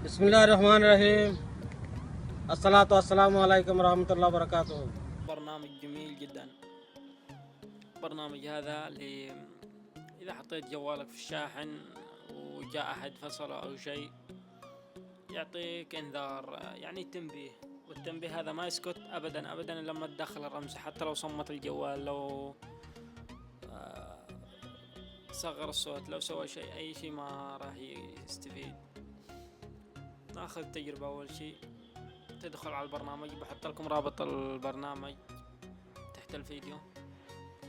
بسم الله الرحمن الرحيم. الصلاة والسلام عليكم ورحمة الله وبركاته. برنامج جميل جدا. برنامج هذا إذا حطيت جوالك في الشاحن وجاء أحد فصله أو شيء يعطيك إنذار، يعني تنبيه. والتنبيه هذا ما يسكت أبدا أبدا لما تدخل الرمز، حتى لو صمت الجوال، لو صغر الصوت، لو سوى شيء أي شيء ما راح يستفيد. ناخذ تجربة. أول شيء تدخل على البرنامج، بحط لكم رابط البرنامج تحت الفيديو.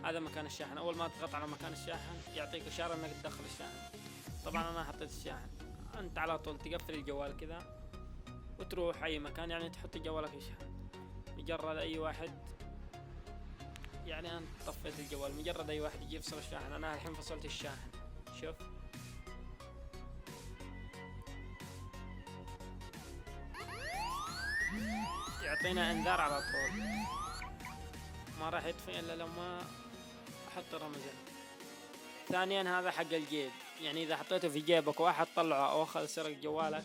هذا مكان الشاحن. أول ما تضغط على مكان الشاحن يعطيك إشارة إنك تدخل الشاحن. طبعا أنا حطيت الشاحن. أنت على طول تقفل الجوال كذا وتروح أي مكان، يعني تحط جوالك يشحن. مجرد أي واحد، يعني أنت طفيت الجوال، مجرد أي واحد يجي يفصل الشاحن. أنا الحين فصلت الشاحن، شوف يعطينا إنذار على طول. ما راح يطفي إلا لما أحط رمزين. ثانيا هذا حق الجيب، يعني إذا حطيته في جيبك واحد طلعه أو أخذ سرق جوالك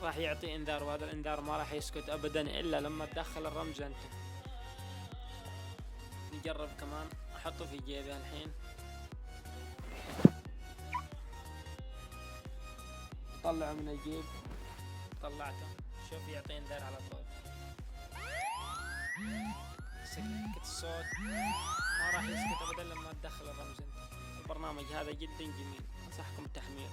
راح يعطي إنذار، وهذا الإنذار ما راح يسكت أبدا إلا لما تدخل الرمز أنت. نجرب كمان. أحطه في جيبي الحين، طلعه من الجيب، طلعته، شوف يعطي إنذار على طول. سكت الصوت ما راح يسكت أبدا لما تدخل الرمز أنت. البرنامج هذا جدا جميل، أنصحكم بالتحميل.